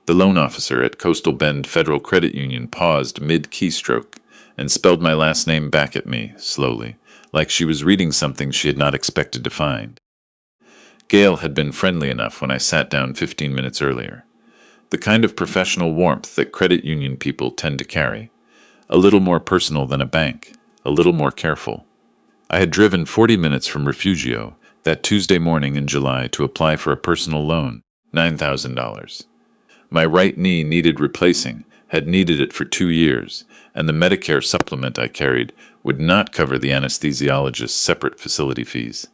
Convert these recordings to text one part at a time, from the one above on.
The loan officer at Coastal Bend Federal Credit Union paused mid-keystroke and spelled my last name back at me, slowly, like she was reading something she had not expected to find. Gail had been friendly enough when I sat down 15 minutes earlier. The kind of professional warmth that credit union people tend to carry. A little more personal than a bank, a little more careful. I had driven 40 minutes from Refugio that Tuesday morning in July to apply for a personal loan, $9,000. My right knee needed replacing, had needed it for 2 years, and the Medicare supplement I carried would not cover the anesthesiologist's separate facility fees.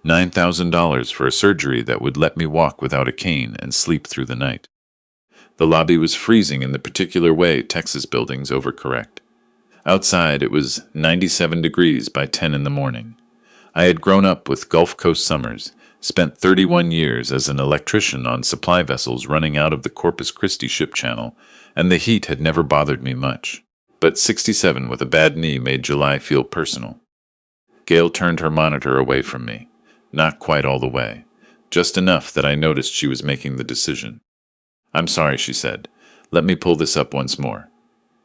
$9,000 for a surgery that would let me walk without a cane and sleep through the night. The lobby was freezing in the particular way Texas buildings overcorrect. Outside it was 97 degrees by 10 in the morning. I had grown up with Gulf Coast summers, spent 31 years as an electrician on supply vessels running out of the Corpus Christi ship channel, and the heat had never bothered me much. But 67 with a bad knee made July feel personal. Gail turned her monitor away from me. Not quite all the way. Just enough that I noticed she was making the decision. "I'm sorry," she said. "Let me pull this up once more."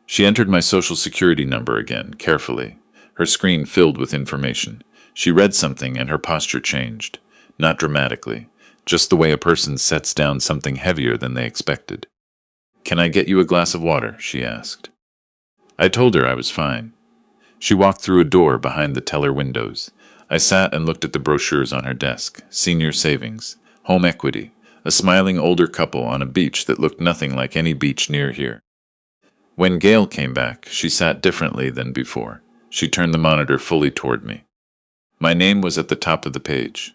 She entered my social security number again, carefully. Her screen filled with information. She read something and her posture changed. Not dramatically, just the way a person sets down something heavier than they expected. "Can I get you a glass of water?" she asked. I told her I was fine. She walked through a door behind the teller windows. I sat and looked at the brochures on her desk. Senior savings, home equity, a smiling older couple on a beach that looked nothing like any beach near here. When Gail came back, she sat differently than before. She turned the monitor fully toward me. My name was at the top of the page.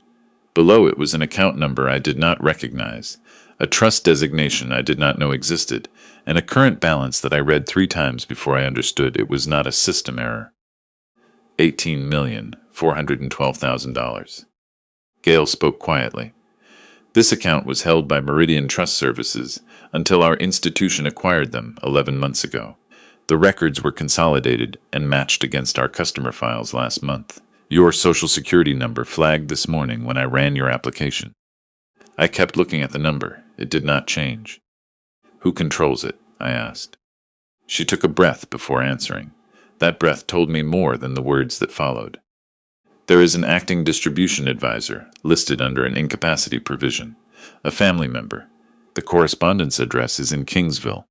Below it was an account number I did not recognize, a trust designation I did not know existed, and a current balance that I read 3 times before I understood it was not a system error. $18,412,000. Gail spoke quietly. This account was held by Meridian Trust Services until our institution acquired them 11 months ago. The records were consolidated and matched against our customer files last month. Your social security number flagged this morning when I ran your application. I kept looking at the number. It did not change. "Who controls it?" I asked. She took a breath before answering. That breath told me more than the words that followed. "There is an acting distribution advisor, listed under an incapacity provision, a family member. The correspondence address is in Kingsville."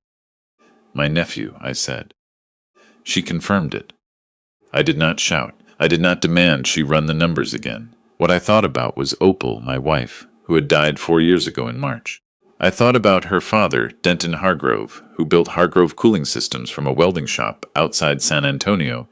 "My nephew," I said. She confirmed it. I did not shout. I did not demand she run the numbers again. What I thought about was Opal, my wife, who had died 4 years ago in March. I thought about her father, Denton Hargrove, who built Hargrove cooling systems from a welding shop outside San Antonio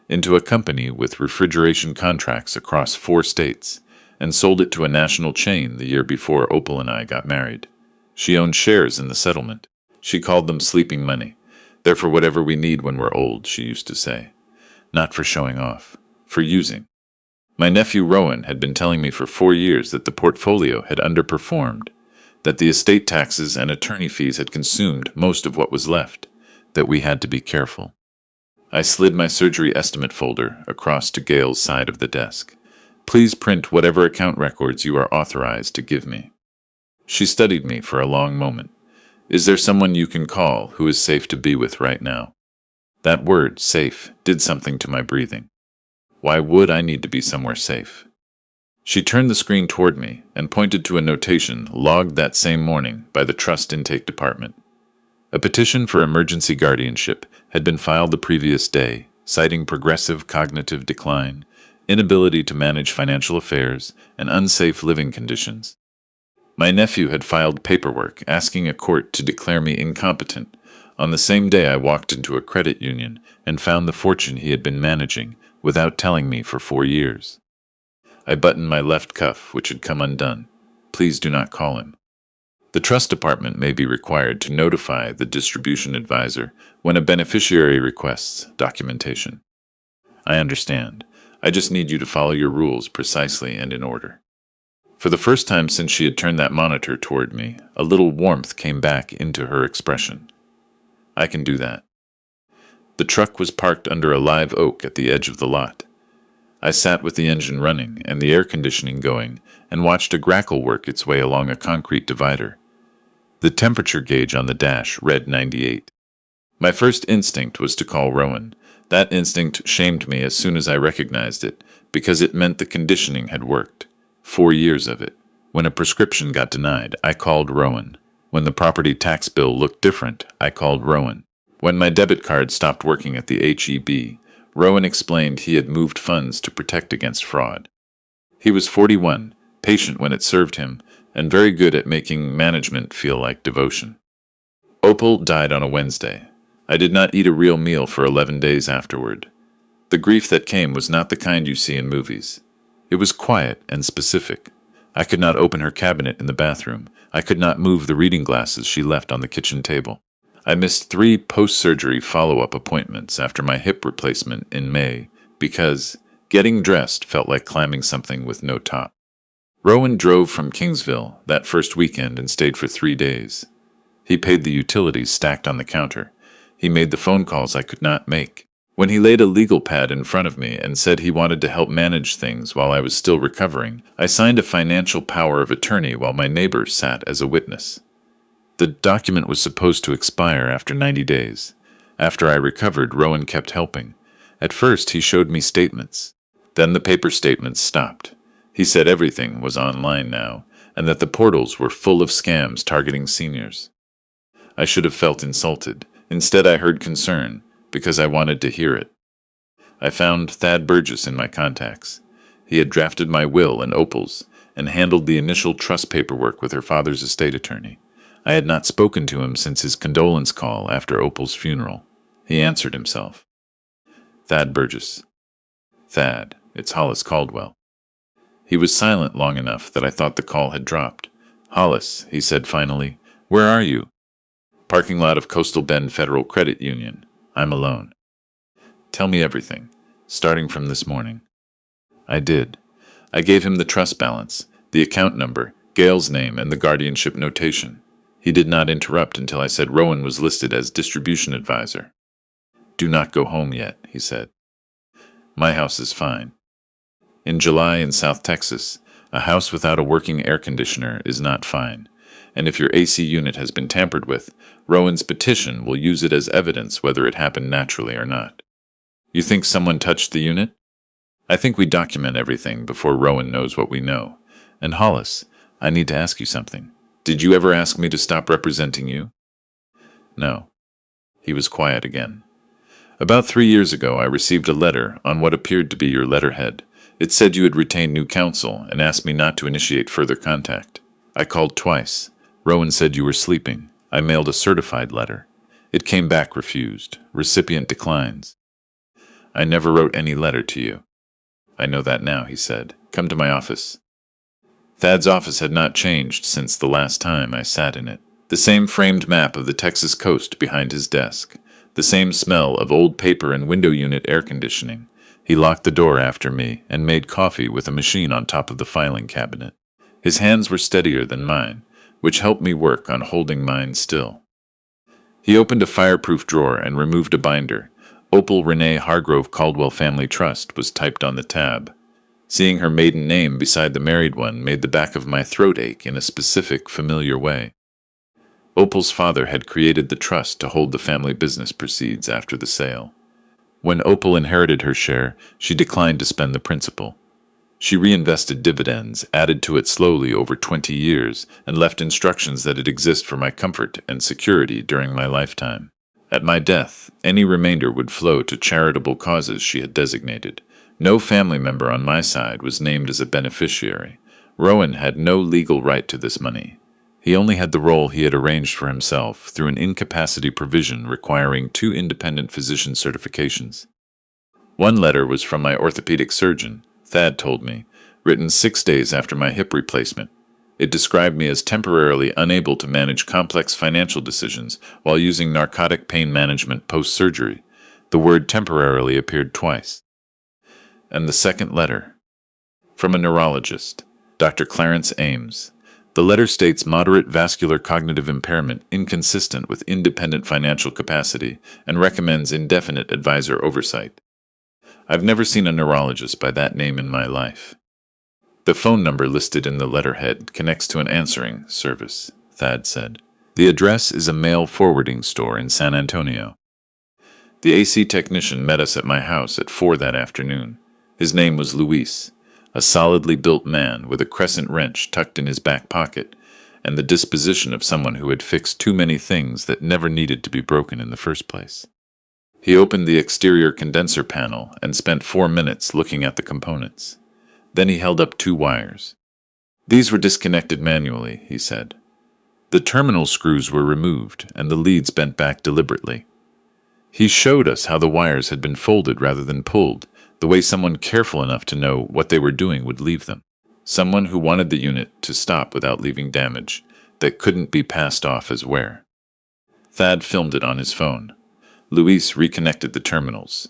into a company with refrigeration contracts across 4 states, and sold it to a national chain the year before Opal and I got married. She owned shares in the settlement. She called them sleeping money. "They're for whatever we need when we're old," she used to say. Not for showing off. For using. My nephew Rowan had been telling me for 4 years that the portfolio had underperformed, that the estate taxes and attorney fees had consumed most of what was left, that we had to be careful. I slid my surgery estimate folder across to Gail's side of the desk. "Please print whatever account records you are authorized to give me." She studied me for a long moment. "Is there someone you can call who is safe to be with right now?" That word, safe, did something to my breathing. Why would I need to be somewhere safe? She turned the screen toward me and pointed to a notation logged that same morning by the Trust Intake Department. A petition for emergency guardianship had been filed the previous day, citing progressive cognitive decline, inability to manage financial affairs, and unsafe living conditions. My nephew had filed paperwork asking a court to declare me incompetent. On the same day I walked into a credit union and found the fortune he had been managing without telling me for 4 years. I buttoned my left cuff, which had come undone. "Please do not call him." The trust department may be required to notify the distribution advisor when a beneficiary requests documentation. I understand. I just need you to follow your rules precisely and in order. For the first time since she had turned that monitor toward me, a little warmth came back into her expression. I can do that. The truck was parked under a live oak at the edge of the lot. I sat with the engine running and the air conditioning going and watched a grackle work its way along a concrete divider. The temperature gauge on the dash read 98. My first instinct was to call Rowan. That instinct shamed me as soon as I recognized it, because it meant the conditioning had worked. 4 years of it. When a prescription got denied, I called Rowan. When the property tax bill looked different, I called Rowan. When my debit card stopped working at the HEB, Rowan explained he had moved funds to protect against fraud. He was 41, patient when it served him, and very good at making management feel like devotion. Opal died on a Wednesday. I did not eat a real meal for 11 days afterward. The grief that came was not the kind you see in movies. It was quiet and specific. I could not open her cabinet in the bathroom. I could not move the reading glasses she left on the kitchen table. I missed 3 post-surgery follow-up appointments after my hip replacement in May because getting dressed felt like climbing something with no top. Rowan drove from Kingsville that first weekend and stayed for 3 days. He paid the utilities stacked on the counter. He made the phone calls I could not make. When he laid a legal pad in front of me and said he wanted to help manage things while I was still recovering, I signed a financial power of attorney while my neighbor sat as a witness. The document was supposed to expire after 90 days. After I recovered, Rowan kept helping. At first, he showed me statements. Then the paper statements stopped. He said everything was online now, and that the portals were full of scams targeting seniors. I should have felt insulted. Instead, I heard concern, because I wanted to hear it. I found Thad Burgess in my contacts. He had drafted my will and Opal's, and handled the initial trust paperwork with her father's estate attorney. I had not spoken to him since his condolence call after Opal's funeral. He answered himself. Thad Burgess. Thad, it's Hollis Caldwell. He was silent long enough that I thought the call had dropped. Hollis, he said finally, where are you? Parking lot of Coastal Bend Federal Credit Union. I'm alone. Tell me everything, starting from this morning. I did. I gave him the trust balance, the account number, Gail's name, and the guardianship notation. He did not interrupt until I said Rowan was listed as distribution advisor. Do not go home yet, he said. My house is fine. In July in South Texas, a house without a working air conditioner is not fine, and if your AC unit has been tampered with, Rowan's petition will use it as evidence whether it happened naturally or not. You think someone touched the unit? I think we document everything before Rowan knows what we know. And Hollis, I need to ask you something. Did you ever ask me to stop representing you? No. He was quiet again. About 3 years ago, I received a letter on what appeared to be your letterhead. It said you had retained new counsel and asked me not to initiate further contact. I called twice. Rowan said you were sleeping. I mailed a certified letter. It came back refused. Recipient declines. I never wrote any letter to you. I know that now, he said. Come to my office. Thad's office had not changed since the last time I sat in it. The same framed map of the Texas coast behind his desk. The same smell of old paper and window unit air conditioning. He locked the door after me and made coffee with a machine on top of the filing cabinet. His hands were steadier than mine, which helped me work on holding mine still. He opened a fireproof drawer and removed a binder. Opal Renee Hargrove Caldwell Family Trust was typed on the tab. Seeing her maiden name beside the married one made the back of my throat ache in a specific, familiar way. Opal's father had created the trust to hold the family business proceeds after the sale. When Opal inherited her share, she declined to spend the principal. She reinvested dividends, added to it slowly over 20 years, and left instructions that it exist for my comfort and security during my lifetime. At my death, any remainder would flow to charitable causes she had designated. No family member on my side was named as a beneficiary. Rowan had no legal right to this money. He only had the role he had arranged for himself through an incapacity provision requiring 2 independent physician certifications. One letter was from my orthopedic surgeon, Thad told me, written 6 days after my hip replacement. It described me as temporarily unable to manage complex financial decisions while using narcotic pain management post-surgery. The word temporarily appeared twice. And the second letter. From a neurologist, Dr. Clarence Ames. The letter states moderate vascular cognitive impairment inconsistent with independent financial capacity and recommends indefinite advisor oversight. I've never seen a neurologist by that name in my life. The phone number listed in the letterhead connects to an answering service, Thad said. The address is a mail forwarding store in San Antonio. The AC technician met us at my house at 4 that afternoon. His name was Luis, a solidly built man with a crescent wrench tucked in his back pocket, and the disposition of someone who had fixed too many things that never needed to be broken in the first place. He opened the exterior condenser panel and spent 4 minutes looking at the components. Then he held up 2 wires. These were disconnected manually, he said. The terminal screws were removed and the leads bent back deliberately. He showed us how the wires had been folded rather than pulled, the way someone careful enough to know what they were doing would leave them. Someone who wanted the unit to stop without leaving damage that couldn't be passed off as wear. Thad filmed it on his phone. Luis reconnected the terminals.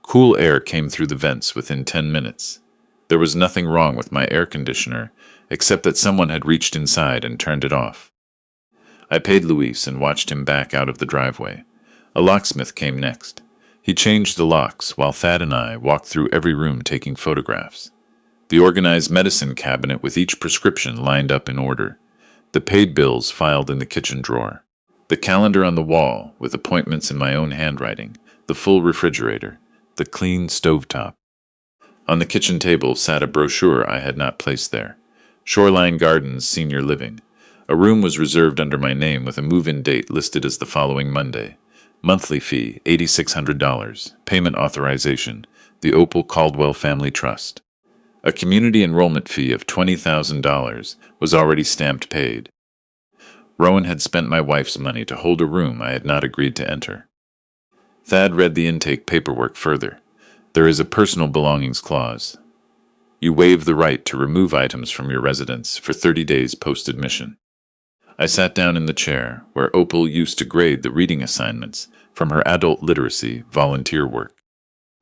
Cool air came through the vents within 10 minutes. There was nothing wrong with my air conditioner, except that someone had reached inside and turned it off. I paid Luis and watched him back out of the driveway. A locksmith came next. He changed the locks while Thad and I walked through every room taking photographs. The organized medicine cabinet with each prescription lined up in order. The paid bills filed in the kitchen drawer. The calendar on the wall with appointments in my own handwriting. The full refrigerator. The clean stovetop. On the kitchen table sat a brochure I had not placed there. Shoreline Gardens Senior Living. A room was reserved under my name with a move-in date listed as the following Monday. Monthly fee, $8,600. Payment authorization, the Opal Caldwell Family Trust. A community enrollment fee of $20,000 was already stamped paid. Rowan had spent my wife's money to hold a room I had not agreed to enter. Thad read the intake paperwork further. There is a personal belongings clause. You waive the right to remove items from your residence for 30 days post-admission. I sat down in the chair where Opal used to grade the reading assignments from her adult literacy volunteer work.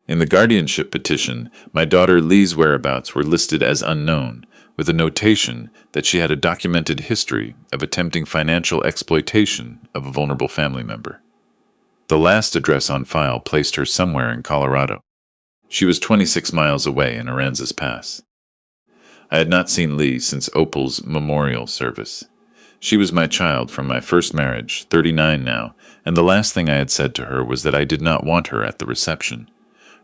In the guardianship petition, my daughter Lee's whereabouts were listed as unknown, with a notation that she had a documented history of attempting financial exploitation of a vulnerable family member. The last address on file placed her somewhere in Colorado. She was 26 miles away in Aransas Pass. I had not seen Lee since Opal's memorial service. She was my child from my first marriage, 39 now, and the last thing I had said to her was that I did not want her at the reception.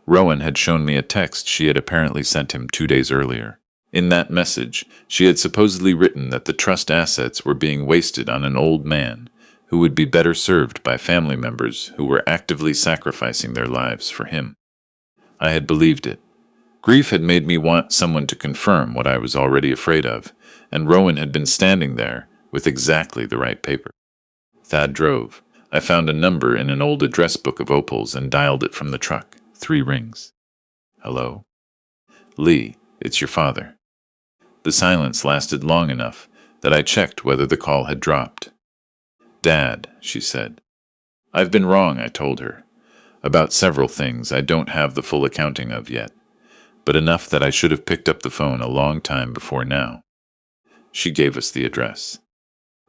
Rowan had shown me a text she had apparently sent him 2 days earlier. In that message, she had supposedly written that the trust assets were being wasted on an old man who would be better served by family members who were actively sacrificing their lives for him. I had believed it. Grief had made me want someone to confirm what I was already afraid of, and Rowan had been standing there with exactly the right paper. Thad drove. I found a number in an old address book of Opal's and dialed it from the truck. 3 rings. Hello? Lee, it's your father. The silence lasted long enough that I checked whether the call had dropped. Dad, she said. I've been wrong, I told her, about several things I don't have the full accounting of yet, but enough that I should have picked up the phone a long time before now. She gave us the address.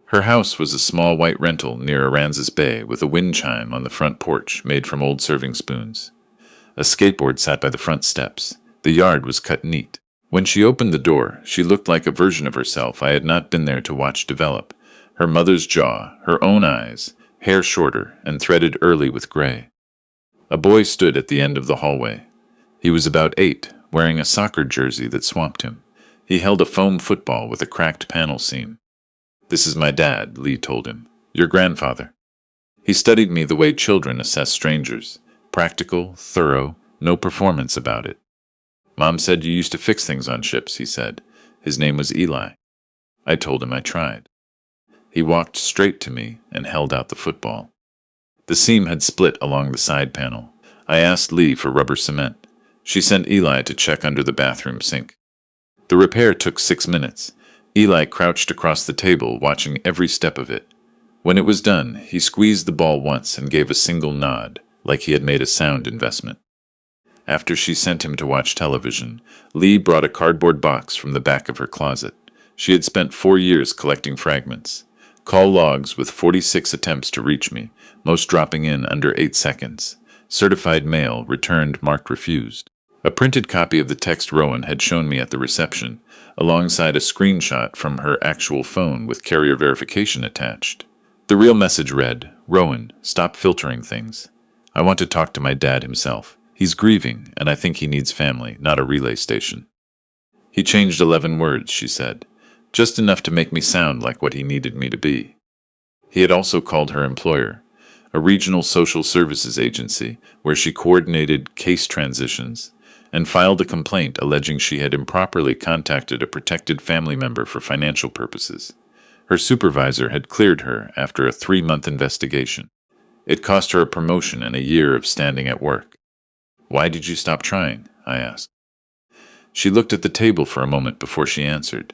Her house was a small white rental near Aransas Bay with a wind chime on the front porch made from old serving spoons. A skateboard sat by the front steps. The yard was cut neat. When she opened the door, she looked like a version of herself I had not been there to watch develop. Her mother's jaw, her own eyes, hair shorter and threaded early with gray. A boy stood at the end of the hallway. He was about 8, wearing a soccer jersey that swamped him. He held a foam football with a cracked panel seam. This is my dad, Lee told him. Your grandfather. He studied me the way children assess strangers. Practical, thorough, no performance about it. Mom said you used to fix things on ships, he said. His name was Eli. I told him I tried. He walked straight to me and held out the football. The seam had split along the side panel. I asked Lee for rubber cement. She sent Eli to check under the bathroom sink. The repair took 6 minutes. Eli crouched across the table, watching every step of it. When it was done, he squeezed the ball once and gave a single nod, like he had made a sound investment. After she sent him to watch television, Lee brought a cardboard box from the back of her closet. She had spent 4 years collecting fragments. Call logs with 46 attempts to reach me, most dropping in under 8 seconds. Certified mail, returned, marked refused. A printed copy of the text Rowan had shown me at the reception, alongside a screenshot from her actual phone with carrier verification attached. The real message read, "Rowan, stop filtering things. I want to talk to my dad himself. He's grieving, and I think he needs family, not a relay station." He changed 11 words, she said, just enough to make me sound like what he needed me to be. He had also called her employer, a regional social services agency where she coordinated case transitions, and filed a complaint alleging she had improperly contacted a protected family member for financial purposes. Her supervisor had cleared her after a 3-month investigation. It cost her a promotion and a year of standing at work. "Why did you stop trying?" I asked. She looked at the table for a moment before she answered.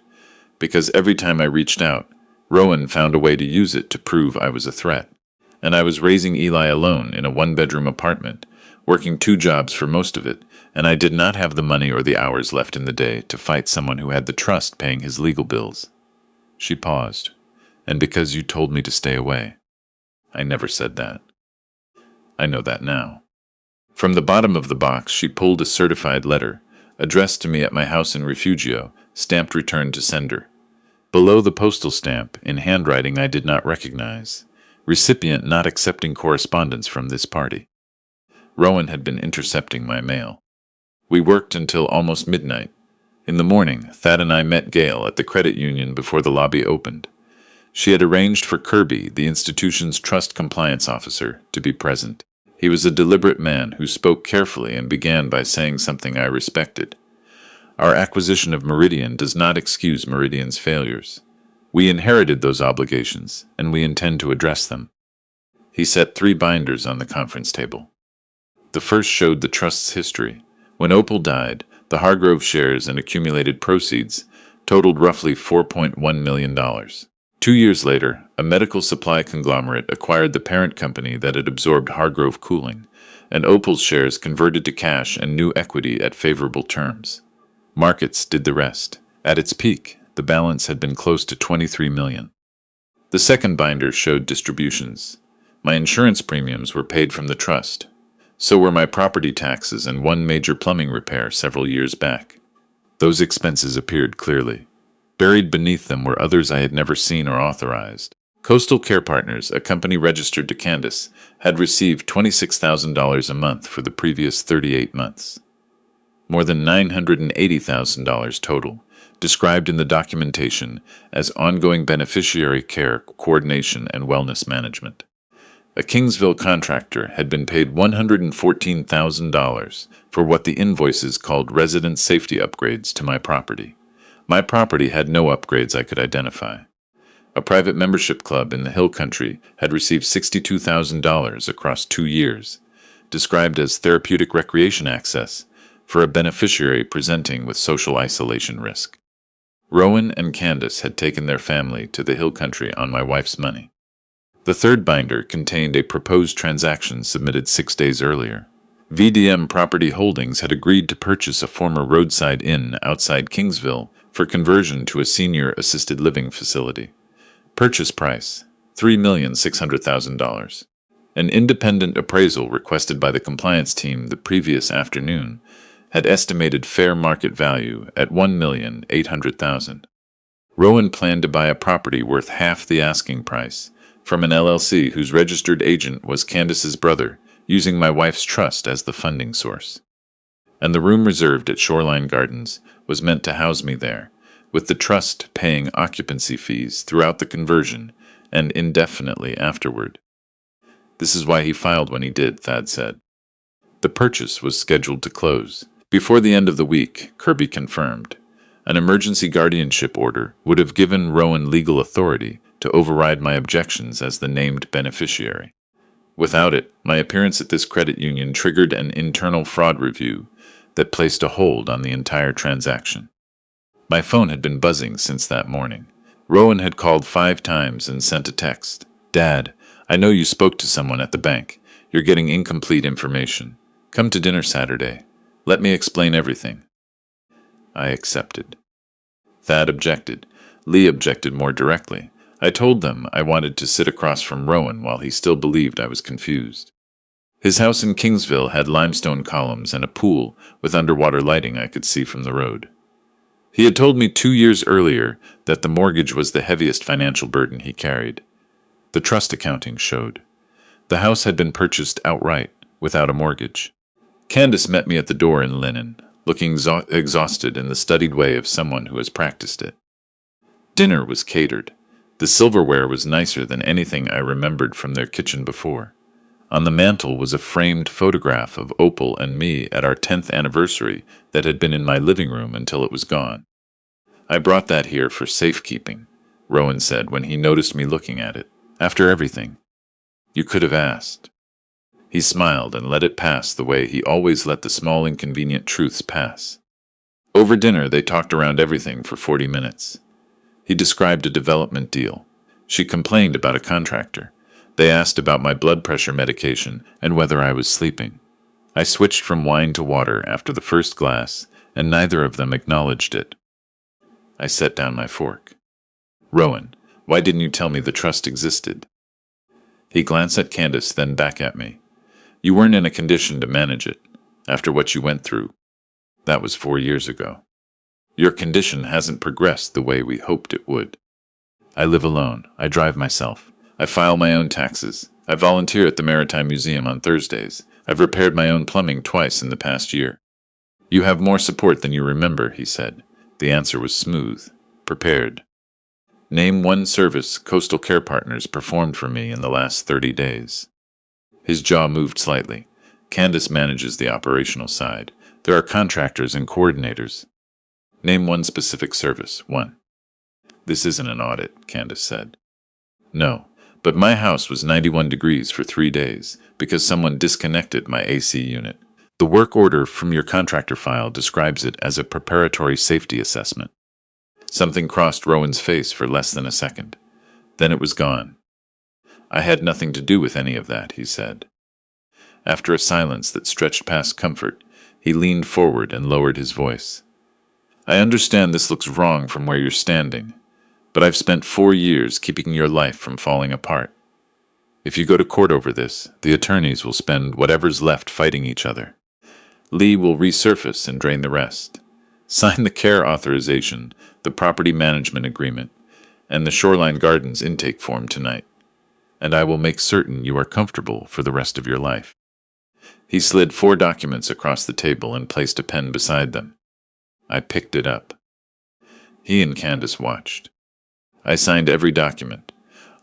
"Because every time I reached out, Rowan found a way to use it to prove I was a threat. And I was raising Eli alone in a 1-bedroom apartment, working 2 jobs for most of it, and I did not have the money or the hours left in the day to fight someone who had the trust paying his legal bills." She paused. "And because you told me to stay away." "I never said that." "I know that now." From the bottom of the box, she pulled a certified letter, addressed to me at my house in Refugio, stamped "Return to Sender." Below the postal stamp, in handwriting I did not recognize, "Recipient not accepting correspondence from this party." Rowan had been intercepting my mail. We worked until almost midnight. In the morning, Thad and I met Gail at the credit union before the lobby opened. She had arranged for Kirby, the institution's trust compliance officer, to be present. He was a deliberate man who spoke carefully and began by saying something I respected. "Our acquisition of Meridian does not excuse Meridian's failures. We inherited those obligations, and we intend to address them." He set 3 binders on the conference table. The first showed the trust's history. When Opal died, the Hargrove shares and accumulated proceeds totaled roughly $4.1 million. 2 years later, a medical supply conglomerate acquired the parent company that had absorbed Hargrove Cooling, and Opal's shares converted to cash and new equity at favorable terms. Markets did the rest. At its peak, the balance had been close to $23 million. The second binder showed distributions. My insurance premiums were paid from the trust. So were my property taxes and 1 major plumbing repair several years back. Those expenses appeared clearly. Buried beneath them were others I had never seen or authorized. Coastal Care Partners, a company registered to Candace, had received $26,000 a month for the previous 38 months. More than $980,000 total, described in the documentation as ongoing beneficiary care, coordination, and wellness management. A Kingsville contractor had been paid $114,000 for what the invoices called resident safety upgrades to my property. My property had no upgrades I could identify. A private membership club in the Hill Country had received $62,000 across 2 years, described as therapeutic recreation access for a beneficiary presenting with social isolation risk. Rowan and Candace had taken their family to the Hill Country on my wife's money. The third binder contained a proposed transaction submitted 6 days earlier. VDM Property Holdings had agreed to purchase a former roadside inn outside Kingsville for conversion to a senior assisted living facility. Purchase price, $3,600,000. An independent appraisal requested by the compliance team the previous afternoon had estimated fair market value at $1,800,000. Rowan planned to buy a property worth half the asking price from an LLC whose registered agent was Candace's brother, using my wife's trust as the funding source. And the room reserved at Shoreline Gardens was meant to house me there, with the trust paying occupancy fees throughout the conversion and indefinitely afterward. "This is why he filed when he did," Thad said. The purchase was scheduled to close. Before the end of the week, Kirby confirmed. An emergency guardianship order would have given Rowan legal authority to override my objections as the named beneficiary. Without it, my appearance at this credit union triggered an internal fraud review that placed a hold on the entire transaction. My phone had been buzzing since that morning. Rowan had called 5 times and sent a text. "Dad, I know you spoke to someone at the bank. You're getting incomplete information. Come to dinner Saturday. Let me explain everything." I accepted. Thad objected. Lee objected more directly. I told them I wanted to sit across from Rowan while he still believed I was confused. His house in Kingsville had limestone columns and a pool with underwater lighting I could see from the road. He had told me 2 years earlier that the mortgage was the heaviest financial burden he carried. The trust accounting showed. The house had been purchased outright, without a mortgage. Candace met me at the door in linen, looking exhausted in the studied way of someone who has practiced it. Dinner was catered. The silverware was nicer than anything I remembered from their kitchen before. On the mantel was a framed photograph of Opal and me at our 10th anniversary that had been in my living room until it was gone. "I brought that here for safekeeping," Rowan said when he noticed me looking at it. "After everything. You could have asked." He smiled and let it pass the way he always let the small inconvenient truths pass. Over dinner they talked around everything for 40 minutes. He described a development deal. She complained about a contractor. They asked about my blood pressure medication and whether I was sleeping. I switched from wine to water after the first glass, and neither of them acknowledged it. I set down my fork. "Rowan, why didn't you tell me the trust existed?" He glanced at Candace, then back at me. "You weren't in a condition to manage it, after what you went through. That was 4 years ago. Your condition hasn't progressed the way we hoped it would. I live alone. I drive myself. I file my own taxes. I volunteer at the Maritime Museum on Thursdays. I've repaired my own plumbing twice in the past year." "You have more support than you remember," he said. The answer was smooth, prepared. "Name one service Coastal Care Partners performed for me in the last 30 days. His jaw moved slightly. "Candace manages the operational side. There are contractors and coordinators." "Name one specific service." "One." "This isn't an audit," Candace said. "No, but my house was 91 degrees for 3 days because someone disconnected my AC unit. The work order from your contractor file describes it as a preparatory safety assessment." Something crossed Rowan's face for less than a second. Then it was gone. "I had nothing to do with any of that," he said. After a silence that stretched past comfort, he leaned forward and lowered his voice. "I understand this looks wrong from where you're standing, but I've spent 4 years keeping your life from falling apart. If you go to court over this, the attorneys will spend whatever's left fighting each other. Lee will resurface and drain the rest. Sign the care authorization, the property management agreement, and the Shoreline Gardens intake form tonight, and I will make certain you are comfortable for the rest of your life." He slid 4 documents across the table and placed a pen beside them. I picked it up. He and Candace watched. I signed every document.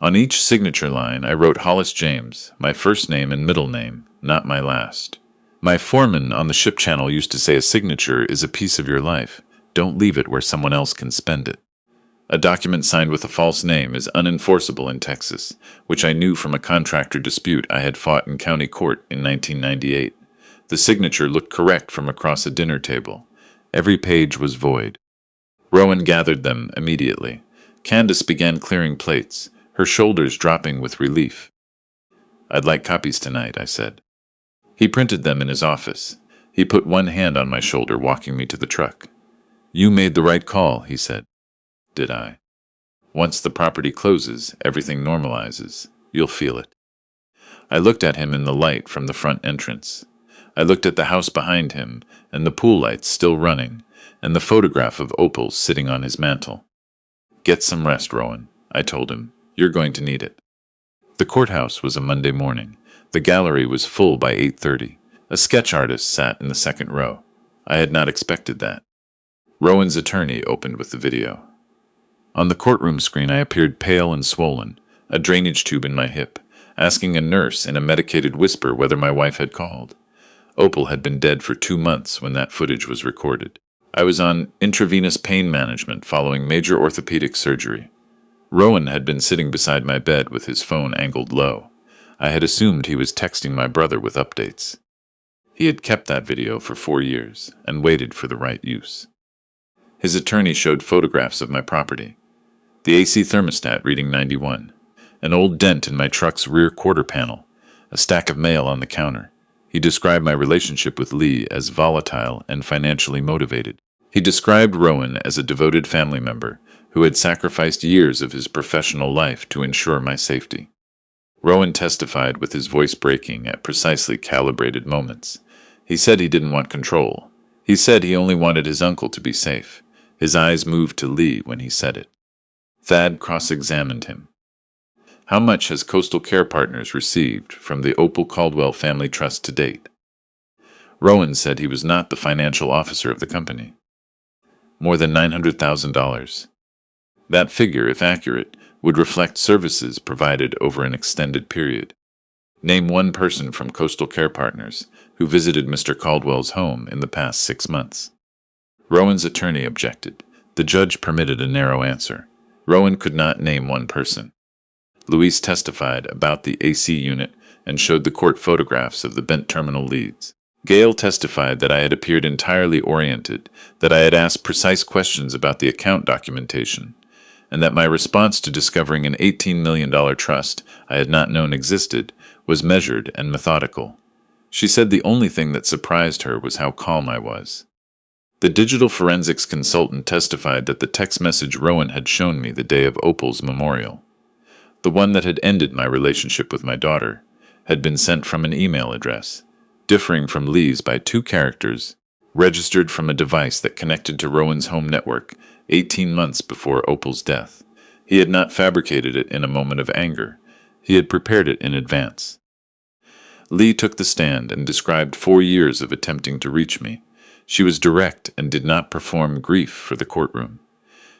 On each signature line, I wrote Hollis James, my first name and middle name, not my last. My foreman on the ship channel used to say a signature is a piece of your life. Don't leave it where someone else can spend it. A document signed with a false name is unenforceable in Texas, which I knew from a contractor dispute I had fought in county court in 1998. The signature looked correct from across a dinner table. Every page was void. Rowan gathered them immediately. Candace began clearing plates, her shoulders dropping with relief. "I'd like copies tonight," I said. He printed them in his office. He put one hand on my shoulder, walking me to the truck. "You made the right call," he said. Did I? "Once the property closes, everything normalizes. You'll feel it." I looked at him in the light from the front entrance. I looked at the house behind him, and the pool lights still running, and the photograph of Opal sitting on his mantel. "Get some rest, Rowan," I told him. "You're going to need it." The courthouse was a Monday morning. The gallery was full by 8:30. A sketch artist sat in the second row. I had not expected that. Rowan's attorney opened with the video. On the courtroom screen I appeared pale and swollen, a drainage tube in my hip, asking a nurse in a medicated whisper whether my wife had called. Opal had been dead for 2 months when that footage was recorded. I was on intravenous pain management following major orthopedic surgery. Rowan had been sitting beside my bed with his phone angled low. I had assumed he was texting my brother with updates. He had kept that video for 4 years and waited for the right use. His attorney showed photographs of my property. The AC thermostat reading 91, an old dent in my truck's rear quarter panel, a stack of mail on the counter. He described my relationship with Lee as volatile and financially motivated. He described Rowan as a devoted family member who had sacrificed years of his professional life to ensure my safety. Rowan testified with his voice breaking at precisely calibrated moments. He said he didn't want control. He said he only wanted his uncle to be safe. His eyes moved to Lee when he said it. Thad cross-examined him. How much has Coastal Care Partners received from the Opal Caldwell Family Trust to date? Rowan said he was not the financial officer of the company. More than $900,000. That figure, if accurate, would reflect services provided over an extended period. Name one person from Coastal Care Partners who visited Mr. Caldwell's home in the past 6 months. Rowan's attorney objected. The judge permitted a narrow answer. Rowan could not name one person. Louise testified about the AC unit and showed the court photographs of the bent terminal leads. Gail testified that I had appeared entirely oriented, that I had asked precise questions about the account documentation, and that my response to discovering an $18 million trust I had not known existed was measured and methodical. She said the only thing that surprised her was how calm I was. The digital forensics consultant testified that the text message Rowan had shown me the day of Opal's memorial, the one that had ended my relationship with my daughter, had been sent from an email address, differing from Lee's by 2 characters, registered from a device that connected to Rowan's home network 18 months before Opal's death. He had not fabricated it in a moment of anger. He had prepared it in advance. Lee took the stand and described 4 years of attempting to reach me. She was direct and did not perform grief for the courtroom.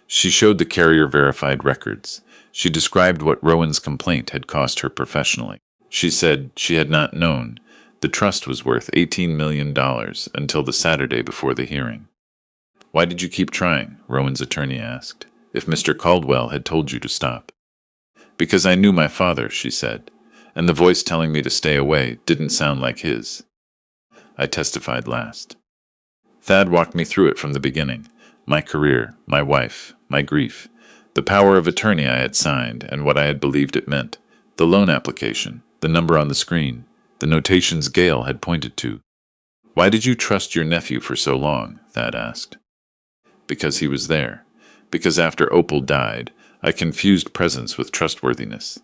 She showed the carrier-verified records. She described what Rowan's complaint had cost her professionally. She said she had not known the trust was worth $18 million until the Saturday before the hearing. Why did you keep trying? Rowan's attorney asked, if Mr. Caldwell had told you to stop. Because I knew my father, she said, and the voice telling me to stay away didn't sound like his. I testified last. Thad walked me through it from the beginning. My career, my wife, my grief, the power of attorney I had signed and what I had believed it meant, the loan application, the number on the screen, the notations Gail had pointed to. Why did you trust your nephew for so long? Thad asked. Because he was there. Because after Opal died, I confused presence with trustworthiness.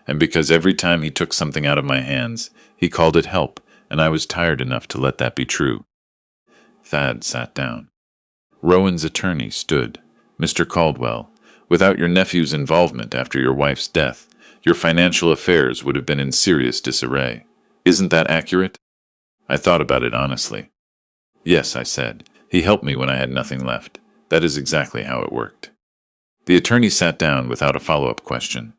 And because every time he took something out of my hands, he called it help, and I was tired enough to let that be true. Thad sat down. Rowan's attorney stood. Mr. Caldwell, without your nephew's involvement after your wife's death, your financial affairs would have been in serious disarray. Isn't that accurate? I thought about it honestly. Yes, I said. He helped me when I had nothing left. That is exactly how it worked. The attorney sat down without a follow-up question.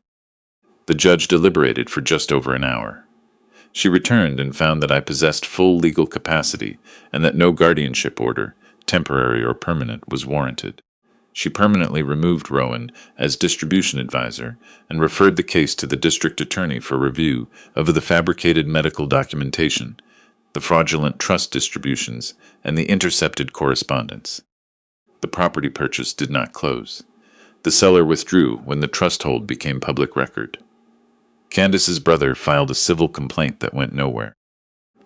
The judge deliberated for just over an hour. She returned and found that I possessed full legal capacity and that no guardianship order, temporary or permanent, was warranted. She permanently removed Rowan as distribution advisor and referred the case to the district attorney for review of the fabricated medical documentation, the fraudulent trust distributions, and the intercepted correspondence. The property purchase did not close. The seller withdrew when the trust hold became public record. Candace's brother filed a civil complaint that went nowhere.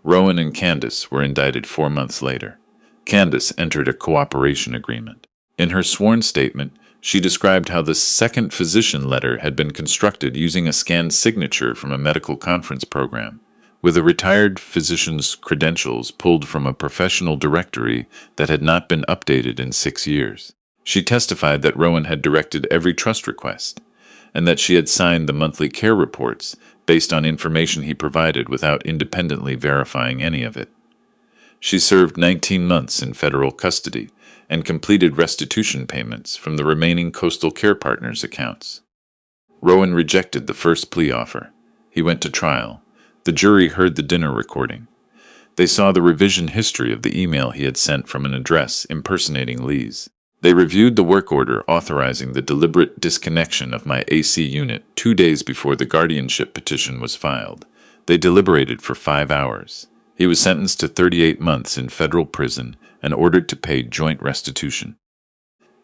Rowan and Candace were indicted 4 months later. Candace entered a cooperation agreement. In her sworn statement, she described how the second physician letter had been constructed using a scanned signature from a medical conference program, with a retired physician's credentials pulled from a professional directory that had not been updated in 6 years. She testified that Rowan had directed every trust request, and that she had signed the monthly care reports based on information he provided without independently verifying any of it. She served 19 months in federal custody and completed restitution payments from the remaining Coastal Care Partners accounts. Rowan rejected the first plea offer. He went to trial. The jury heard the dinner recording. They saw the revision history of the email he had sent from an address impersonating Lee's. They reviewed the work order authorizing the deliberate disconnection of my AC unit 2 days before the guardianship petition was filed. They deliberated for 5 hours. He was sentenced to 38 months in federal prison and ordered to pay joint restitution.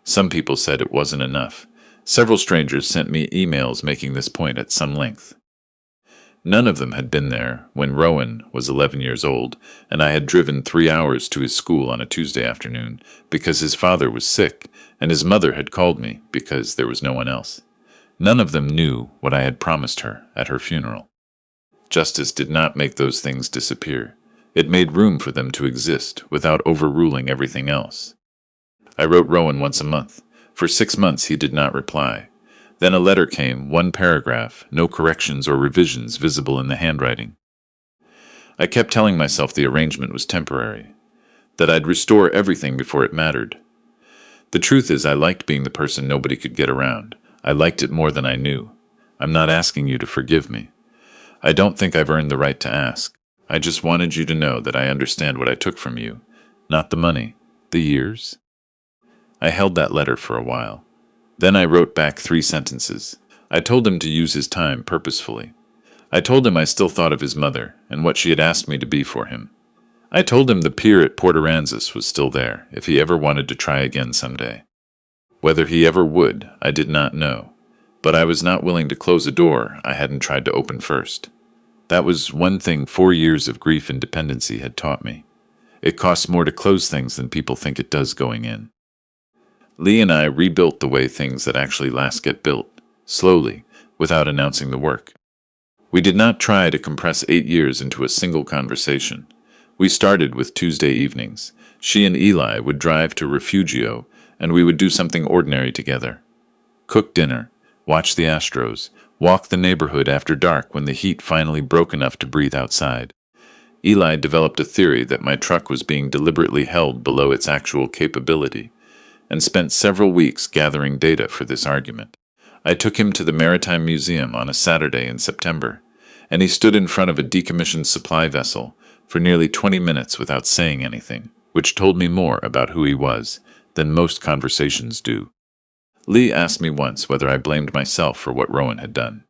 Some people said it wasn't enough. Several strangers sent me emails making this point at some length. None of them had been there when Rowan was 11 years old, and I had driven 3 hours to his school on a Tuesday afternoon because his father was sick, and his mother had called me because there was no one else. None of them knew what I had promised her at her funeral. Justice did not make those things disappear. It made room for them to exist without overruling everything else. I wrote Rowan once a month. For 6 months he did not reply. Then a letter came, one paragraph, no corrections or revisions visible in the handwriting. I kept telling myself the arrangement was temporary, that I'd restore everything before it mattered. The truth is, I liked being the person nobody could get around. I liked it more than I knew. I'm not asking you to forgive me. I don't think I've earned the right to ask. I just wanted you to know that I understand what I took from you. Not the money, the years. I held that letter for a while. Then I wrote back 3 sentences. I told him to use his time purposefully. I told him I still thought of his mother and what she had asked me to be for him. I told him the pier at Port Aransas was still there if he ever wanted to try again someday. Whether he ever would, I did not know, but I was not willing to close a door I hadn't tried to open first. That was one thing 4 years of grief and dependency had taught me. It costs more to close things than people think it does going in. Lee and I rebuilt the way things that actually last get built, slowly, without announcing the work. We did not try to compress 8 years into a single conversation. We started with Tuesday evenings. She and Eli would drive to Refugio, and we would do something ordinary together. Cook dinner, watch the Astros, walk the neighborhood after dark when the heat finally broke enough to breathe outside. Eli developed a theory that my truck was being deliberately held below its actual capability, and spent several weeks gathering data for this argument. I took him to the Maritime Museum on a Saturday in September, and he stood in front of a decommissioned supply vessel for nearly 20 minutes without saying anything, which told me more about who he was than most conversations do. Lee asked me once whether I blamed myself for what Rowan had done.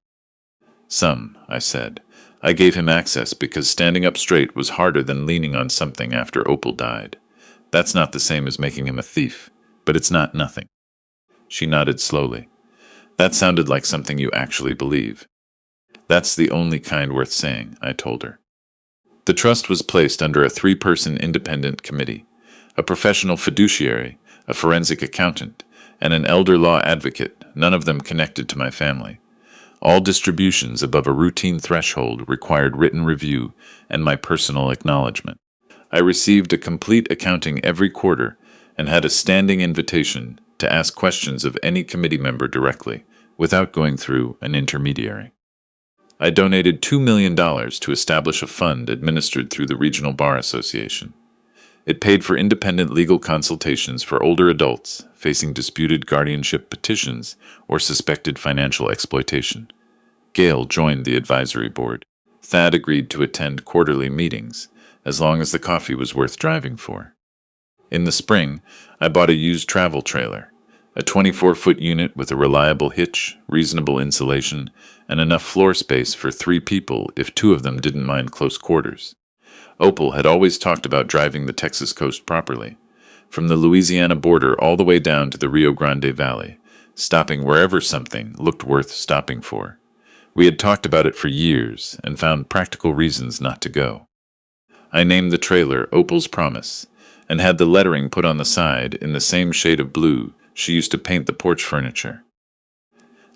Some, I said. I gave him access because standing up straight was harder than leaning on something after Opal died. That's not the same as making him a thief, but it's not nothing. She nodded slowly. That sounded like something you actually believe. That's the only kind worth saying, I told her. The trust was placed under a 3-person independent committee, a professional fiduciary, a forensic accountant, and an elder law advocate, none of them connected to my family. All distributions above a routine threshold required written review and my personal acknowledgement. I received a complete accounting every quarter and had a standing invitation to ask questions of any committee member directly, without going through an intermediary. I donated $2 million to establish a fund administered through the Regional Bar Association. It paid for independent legal consultations for older adults facing disputed guardianship petitions or suspected financial exploitation. Gail joined the advisory board. Thad agreed to attend quarterly meetings, as long as the coffee was worth driving for. In the spring, I bought a used travel trailer, a 24-foot unit with a reliable hitch, reasonable insulation, and enough floor space for 3 people if 2 of them didn't mind close quarters. Opal had always talked about driving the Texas coast properly, from the Louisiana border all the way down to the Rio Grande Valley, stopping wherever something looked worth stopping for. We had talked about it for years and found practical reasons not to go. I named the trailer Opal's Promise and had the lettering put on the side in the same shade of blue she used to paint the porch furniture.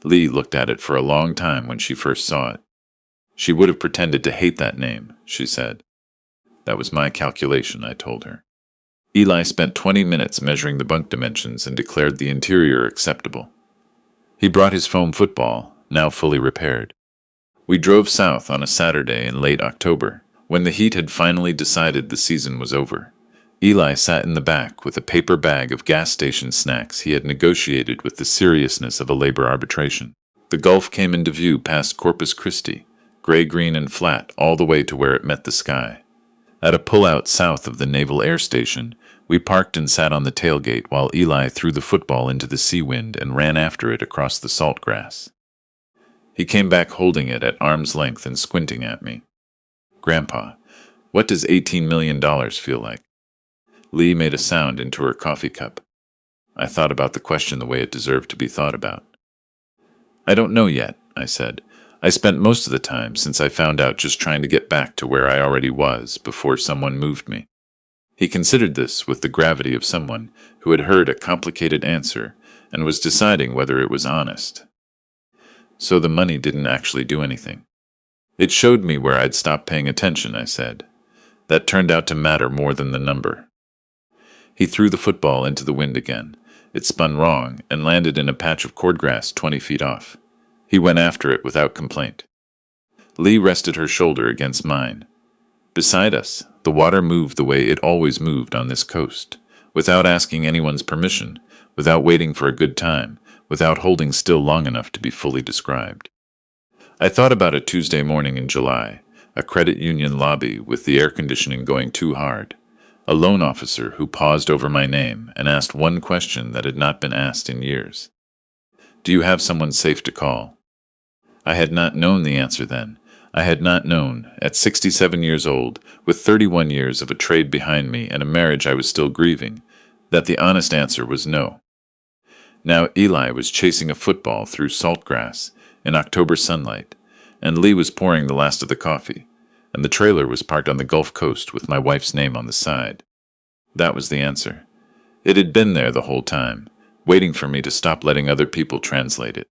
Lee looked at it for a long time when she first saw it. She would have pretended to hate that name, she said. That was my calculation, I told her. Eli spent 20 minutes measuring the bunk dimensions and declared the interior acceptable. He brought his foam football, now fully repaired. We drove south on a Saturday in late October, when the heat had finally decided the season was over. Eli sat in the back with a paper bag of gas station snacks he had negotiated with the seriousness of a labor arbitration. The Gulf came into view past Corpus Christi, gray-green and flat all the way to where it met the sky. At a pullout south of the Naval Air Station, we parked and sat on the tailgate while Eli threw the football into the sea wind and ran after it across the salt grass. He came back holding it at arm's length and squinting at me. Grandpa, what does $18 million feel like? Lee made a sound into her coffee cup. I thought about the question the way it deserved to be thought about. I don't know yet, I said. I spent most of the time since I found out just trying to get back to where I already was before someone moved me. He considered this with the gravity of someone who had heard a complicated answer and was deciding whether it was honest. So the money didn't actually do anything. It showed me where I'd stopped paying attention, I said. That turned out to matter more than the number. He threw the football into the wind again. It spun wrong and landed in a patch of cordgrass 20 feet off. He went after it without complaint. Lee rested her shoulder against mine. Beside us, the water moved the way it always moved on this coast, without asking anyone's permission, without waiting for a good time, without holding still long enough to be fully described. I thought about a Tuesday morning in July, a credit union lobby with the air conditioning going too hard, a loan officer who paused over my name and asked one question that had not been asked in years. Do you have someone safe to call? I had not known the answer then. I had not known, at 67 years old, with 31 years of a trade behind me and a marriage I was still grieving, that the honest answer was no. Now Eli was chasing a football through salt grass in October sunlight, and Lee was pouring the last of the coffee, and the trailer was parked on the Gulf Coast with my wife's name on the side. That was the answer. It had been there the whole time, waiting for me to stop letting other people translate it.